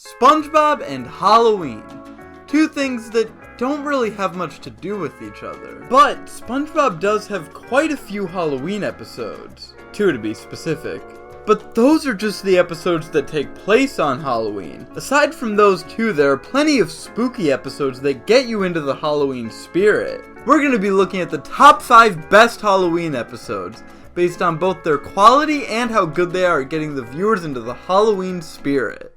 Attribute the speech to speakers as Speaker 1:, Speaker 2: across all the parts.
Speaker 1: SpongeBob and Halloween. Two things that don't really have much to do with each other. But SpongeBob does have quite a few Halloween episodes. 2 to be specific. But those are just the episodes that take place on Halloween. Aside from those 2, there are plenty of spooky episodes that get you into the Halloween spirit. We're going to be looking at the top 5 best Halloween episodes, based on both their quality and how good they are at getting the viewers into the Halloween spirit.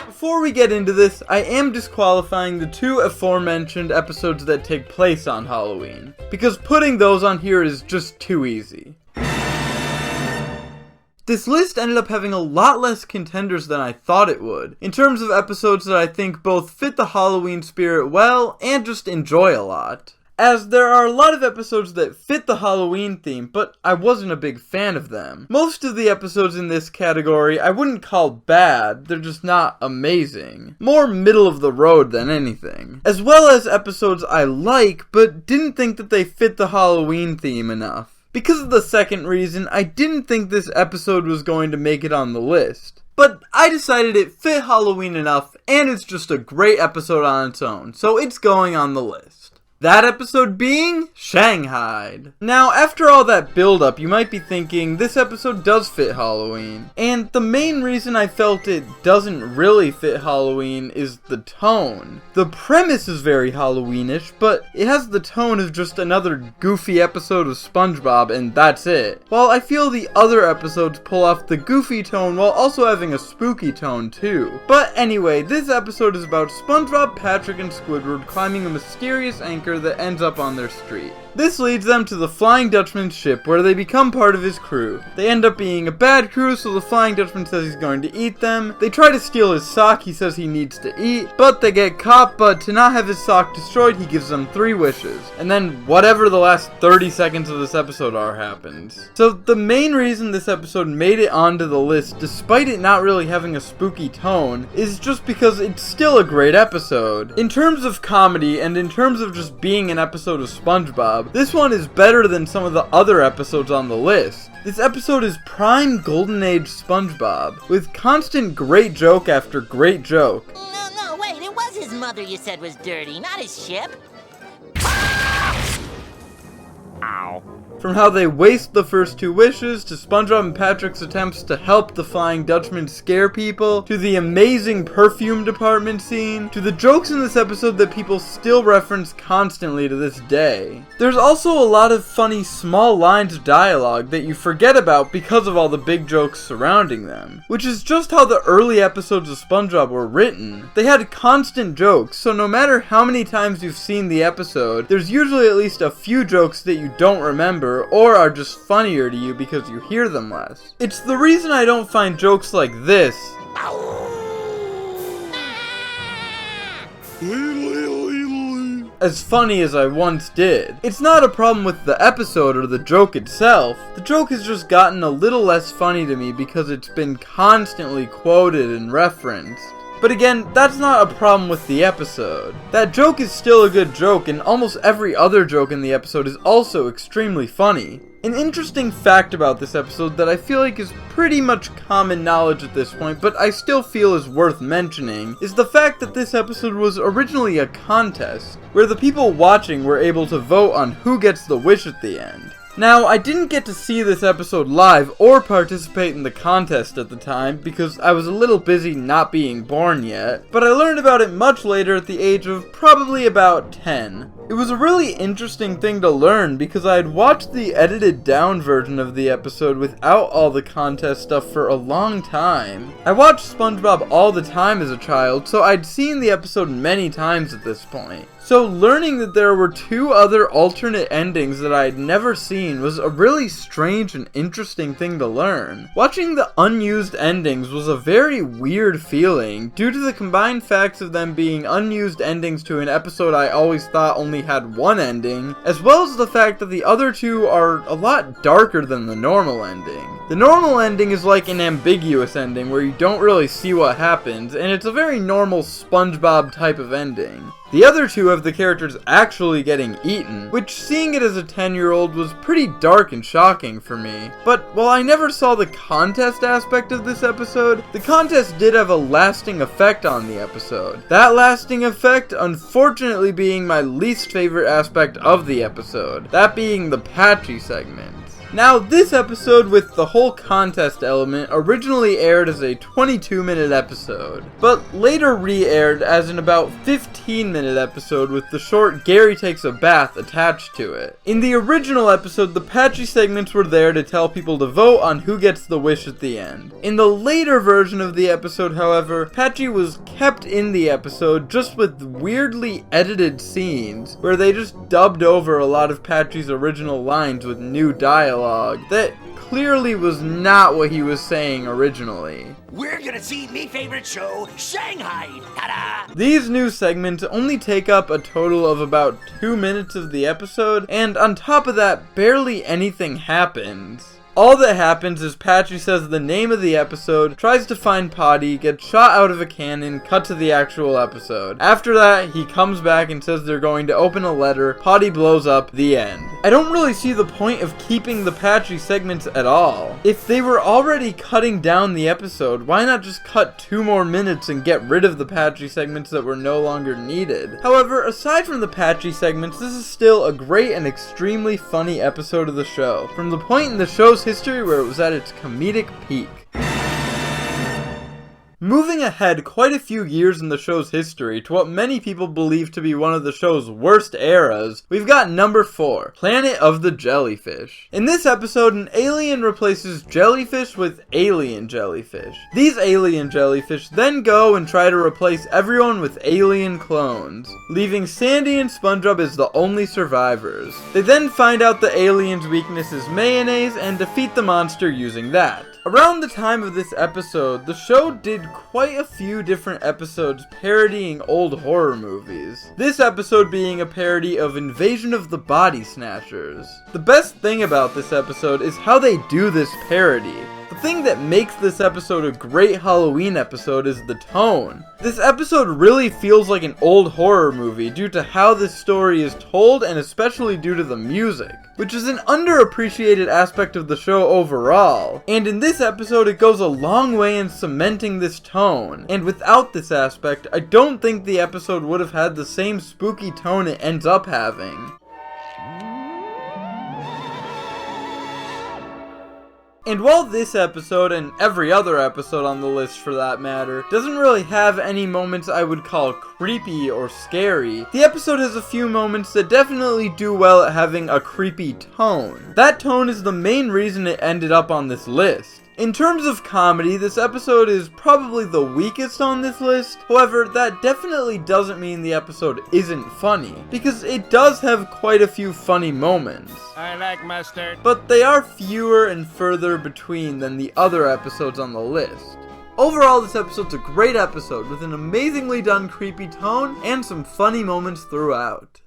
Speaker 1: Before we get into this, I am disqualifying the 2 aforementioned episodes that take place on Halloween, because putting those on here is just too easy. This list ended up having a lot less contenders than I thought it would, in terms of episodes that I think both fit the Halloween spirit well and just enjoy a lot. As there are a lot of episodes that fit the Halloween theme, but I wasn't a big fan of them. Most of the episodes in this category I wouldn't call bad, they're just not amazing. More middle of the road than anything. As well as episodes I like, but didn't think that they fit the Halloween theme enough. Because of the second reason, I didn't think this episode was going to make it on the list. But I decided it fit Halloween enough, and it's just a great episode on its own, so it's going on the list. That episode being Shanghai. Now, after all that build-up, you might be thinking, this episode does fit Halloween. And the main reason I felt it doesn't really fit Halloween is the tone. The premise is very Halloweenish, but it has the tone of just another goofy episode of SpongeBob, and that's it. While I feel the other episodes pull off the goofy tone while also having a spooky tone too. But anyway, this episode is about SpongeBob, Patrick, and Squidward climbing a mysterious anchor that ends up on their street. This leads them to the Flying Dutchman's ship, where they become part of his crew. They end up being a bad crew, so the Flying Dutchman says he's going to eat them. They try to steal his sock he says he needs to eat, but they get caught, but to not have his sock destroyed, he gives them 3 wishes. And then whatever the last 30 seconds of this episode are happens. So the main reason this episode made it onto the list, despite it not really having a spooky tone, is just because it's still a great episode. In terms of comedy, and in terms of just being an episode of SpongeBob, this one is better than some of the other episodes on the list. This episode is prime golden age SpongeBob, with constant great joke after great joke.
Speaker 2: No, wait, it was his mother you said was dirty, not his ship. Ow.
Speaker 1: From how they waste the first 2 wishes, to SpongeBob and Patrick's attempts to help the Flying Dutchman scare people, to the amazing perfume department scene, to the jokes in this episode that people still reference constantly to this day. There's also a lot of funny small lines of dialogue that you forget about because of all the big jokes surrounding them, which is just how the early episodes of SpongeBob were written. They had constant jokes, so no matter how many times you've seen the episode, there's usually at least a few jokes that you don't remember or are just funnier to you because you hear them less. It's the reason I don't find jokes like this as funny as I once did. It's not a problem with the episode or the joke itself. The joke has just gotten a little less funny to me because it's been constantly quoted and referenced. But again, that's not a problem with the episode. That joke is still a good joke, and almost every other joke in the episode is also extremely funny. An interesting fact about this episode that I feel like is pretty much common knowledge at this point, but I still feel is worth mentioning, is the fact that this episode was originally a contest, where the people watching were able to vote on who gets the wish at the end. Now, I didn't get to see this episode live or participate in the contest at the time because I was a little busy not being born yet, but I learned about it much later at the age of probably about 10. It was a really interesting thing to learn because I had watched the edited down version of the episode without all the contest stuff for a long time. I watched SpongeBob all the time as a child, so I'd seen the episode many times at this point. So learning that there were 2 other alternate endings that I had never seen was a really strange and interesting thing to learn. Watching the unused endings was a very weird feeling due to the combined facts of them being unused endings to an episode I always thought only had 1 ending, as well as the fact that the other 2 are a lot darker than the normal ending. The normal ending is like an ambiguous ending where you don't really see what happens, and it's a very normal SpongeBob type of ending. The other two have the characters actually getting eaten, which seeing it as a 10-year-old was pretty dark and shocking for me. But while I never saw the contest aspect of this episode, the contest did have a lasting effect on the episode. That lasting effect, unfortunately, being my least favorite aspect of the episode, that being the Patchy segment. Now, this episode with the whole contest element originally aired as a 22-minute episode, but later re-aired as an about 15-minute episode with the short Gary Takes a Bath attached to it. In the original episode, the Patchy segments were there to tell people to vote on who gets the wish at the end. In the later version of the episode, however, Patchy was kept in the episode just with weirdly edited scenes, where they just dubbed over a lot of Patchy's original lines with new dialogue that clearly was not what he was saying originally.
Speaker 3: We're gonna see me favorite show, Shanghai! Ta-da!
Speaker 1: These new segments only take up a total of about 2 minutes of the episode, and on top of that, barely anything happens. All that happens is Patchy says the name of the episode, tries to find Potty, gets shot out of a cannon, cut to the actual episode. After that, he comes back and says they're going to open a letter, Potty blows up, the end. I don't really see the point of keeping the Patchy segments at all. If they were already cutting down the episode, why not just cut 2 more minutes and get rid of the Patchy segments that were no longer needed? However, aside from the Patchy segments, this is still a great and extremely funny episode of the show, from the point in the show's history where it was at its comedic peak. Moving ahead quite a few years in the show's history to what many people believe to be one of the show's worst eras, we've got number 4, Planet of the Jellyfish. In this episode, an alien replaces jellyfish with alien jellyfish. These alien jellyfish then go and try to replace everyone with alien clones, leaving Sandy and SpongeBob as the only survivors. They then find out the alien's weakness is mayonnaise and defeat the monster using that. Around the time of this episode, the show did quite a few different episodes parodying old horror movies. This episode being a parody of Invasion of the Body Snatchers. The best thing about this episode is how they do this parody. The thing that makes this episode a great Halloween episode is the tone. This episode really feels like an old horror movie due to how this story is told and especially due to the music, which is an underappreciated aspect of the show overall. And in this episode it goes a long way in cementing this tone, and without this aspect, I don't think the episode would have had the same spooky tone it ends up having. And while this episode, and every other episode on the list for that matter, doesn't really have any moments I would call creepy or scary, the episode has a few moments that definitely do well at having a creepy tone. That tone is the main reason it ended up on this list. In terms of comedy, this episode is probably the weakest on this list. However, that definitely doesn't mean the episode isn't funny, because it does have quite a few funny moments.
Speaker 3: I like mustard.
Speaker 1: But they are fewer and further between than the other episodes on the list. Overall, this episode's a great episode with an amazingly done creepy tone and some funny moments throughout.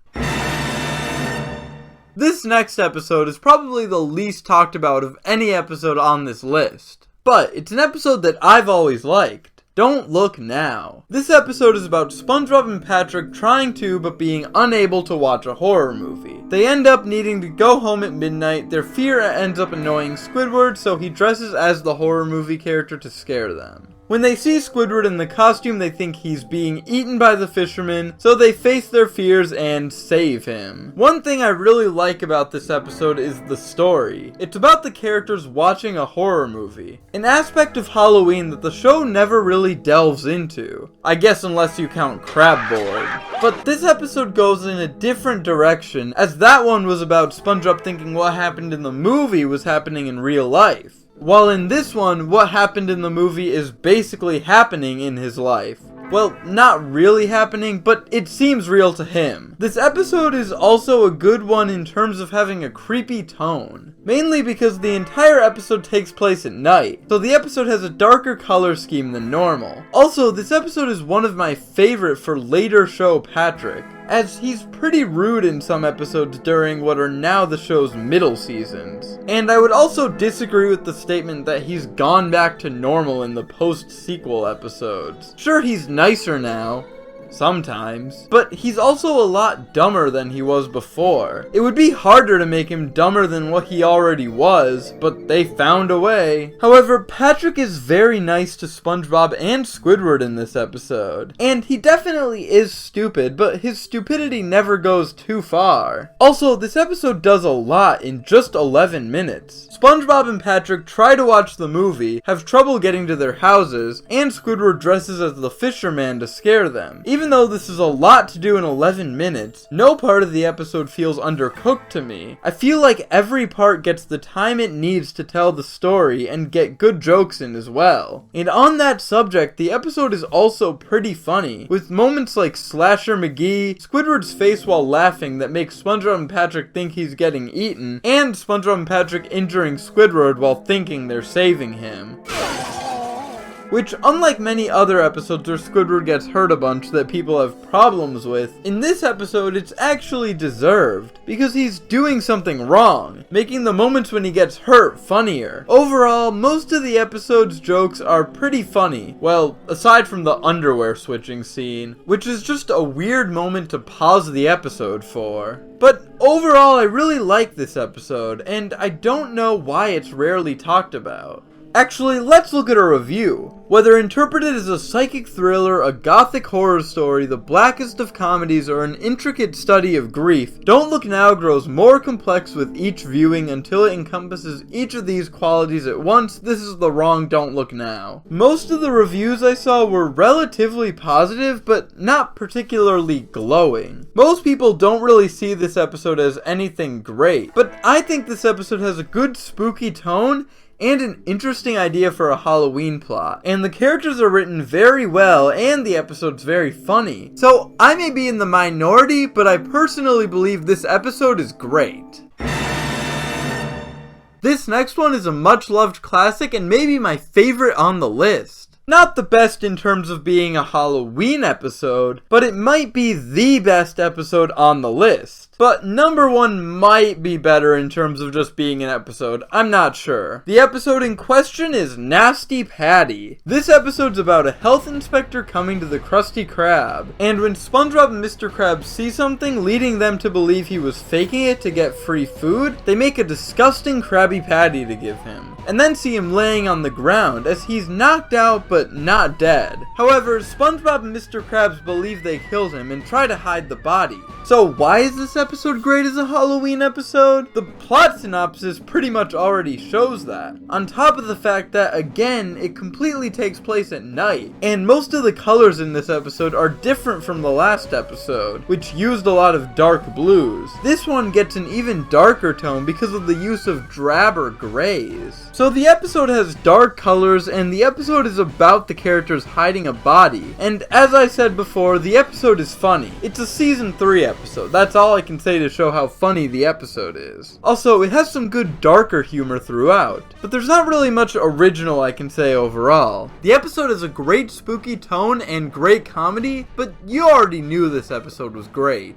Speaker 1: This next episode is probably the least talked about of any episode on this list, but it's an episode that I've always liked. Don't Look Now. This episode is about SpongeBob and Patrick trying to but being unable to watch a horror movie. They end up needing to go home at midnight. Their fear ends up annoying Squidward, so he dresses as the horror movie character to scare them. When they see Squidward in the costume, they think he's being eaten by the fisherman, so they face their fears and save him. One thing I really like about this episode is the story. It's about the characters watching a horror movie, an aspect of Halloween that the show never really delves into. I guess unless you count Crab Board. But this episode goes in a different direction, as that one was about SpongeBob thinking what happened in the movie was happening in real life. While in this one, what happened in the movie is basically happening in his life. Well, not really happening, but it seems real to him. This episode is also a good one in terms of having a creepy tone. Mainly because the entire episode takes place at night, so the episode has a darker color scheme than normal. Also, this episode is one of my favorite for later show Patrick, as he's pretty rude in some episodes during what are now the show's middle seasons. And I would also disagree with the statement that he's gone back to normal in the post-sequel episodes. Sure, he's nicer now, sometimes. But he's also a lot dumber than he was before. It would be harder to make him dumber than what he already was, but they found a way. However, Patrick is very nice to SpongeBob and Squidward in this episode. And he definitely is stupid, but his stupidity never goes too far. Also, this episode does a lot in just 11 minutes. SpongeBob and Patrick try to watch the movie, have trouble getting to their houses, and Squidward dresses as the fisherman to scare them. Even though this is a lot to do in 11 minutes, no part of the episode feels undercooked to me. I feel like every part gets the time it needs to tell the story and get good jokes in as well. And on that subject, the episode is also pretty funny, with moments like Slasher McGee, Squidward's face while laughing that makes SpongeBob and Patrick think he's getting eaten, and SpongeBob and Patrick injuring Squidward while thinking they're saving him. Which, unlike many other episodes where Squidward gets hurt a bunch that people have problems with, in this episode it's actually deserved, because he's doing something wrong, making the moments when he gets hurt funnier. Overall, most of the episode's jokes are pretty funny, well, aside from the underwear switching scene, which is just a weird moment to pause the episode for. But overall, I really like this episode, and I don't know why it's rarely talked about. Actually, let's look at a review. Whether interpreted as a psychic thriller, a gothic horror story, the blackest of comedies, or an intricate study of grief, Don't Look Now grows more complex with each viewing until it encompasses each of these qualities at once. This is the wrong Don't Look Now. Most of the reviews I saw were relatively positive, but not particularly glowing. Most people don't really see this episode as anything great, but I think this episode has a good spooky tone and an interesting idea for a Halloween plot. And the characters are written very well, and the episode's very funny. So I may be in the minority, but I personally believe this episode is great. This next one is a much-loved classic and maybe my favorite on the list. Not the best in terms of being a Halloween episode, but it might be the best episode on the list. But number one might be better in terms of just being an episode, I'm not sure. The episode in question is Nasty Patty. This episode's about a health inspector coming to the Krusty Krab, and when SpongeBob and Mr. Krabs see something leading them to believe he was faking it to get free food, they make a disgusting Krabby Patty to give him, and then see him laying on the ground as he's knocked out but not dead. However, SpongeBob and Mr. Krabs believe they killed him and try to hide the body. So why is this episode great as a Halloween episode? The plot synopsis pretty much already shows that. On top of the fact that, again, it completely takes place at night, and most of the colors in this episode are different from the last episode, which used a lot of dark blues. This one gets an even darker tone because of the use of drabber grays. So the episode has dark colors, and the episode is about the characters hiding a body. And as I said before, the episode is funny. It's a season 3 episode. That's all I can say to show how funny the episode is. Also, it has some good darker humor throughout, but there's not really much original I can say overall. The episode has a great spooky tone and great comedy, but you already knew this episode was great.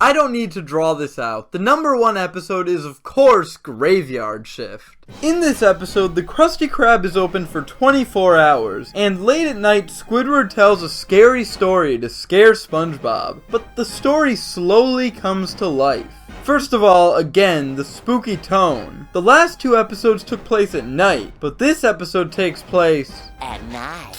Speaker 1: I don't need to draw this out. The number one episode is, of course, Graveyard Shift. In this episode, the Krusty Krab is open for 24 hours, and late at night, Squidward tells a scary story to scare SpongeBob, but the story slowly comes to life. First of all, again, the spooky tone. The last 2 episodes took place at night, but this episode takes place
Speaker 2: at night.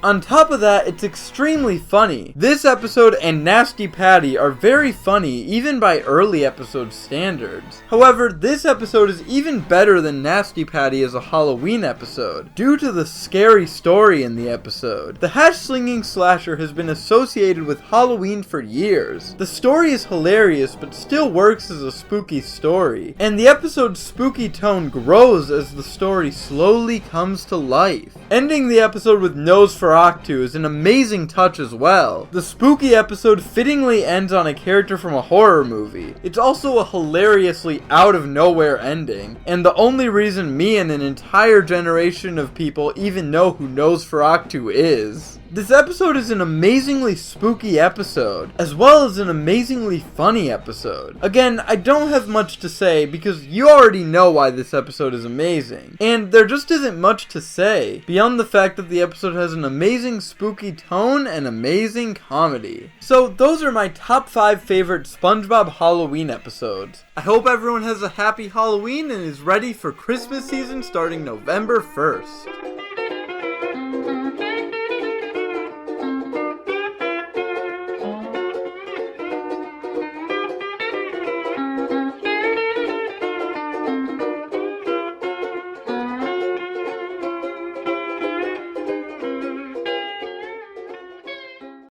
Speaker 1: On top of that, it's extremely funny. This episode and Nasty Patty are very funny, even by early episode standards. However, this episode is even better than Nasty Patty as a Halloween episode, due to the scary story in the episode. The hash-slinging slasher has been associated with Halloween for years. The story is hilarious, but still works as a spooky story. And the episode's spooky tone grows as the story slowly comes to life. Ending the episode with Nose for Octu is an amazing touch as well. The spooky episode fittingly ends on a character from a horror movie. It's also a hilariously out-of-nowhere ending, and the only reason me and an entire generation of people even know who Nose for Octu is. This episode is an amazingly spooky episode, as well as an amazingly funny episode. Again, I don't have much to say because you already know why this episode is amazing. And there just isn't much to say, beyond the fact that the episode has an amazing spooky tone and amazing comedy. So those are my top 5 favorite SpongeBob Halloween episodes. I hope everyone has a happy Halloween and is ready for Christmas season starting November 1st.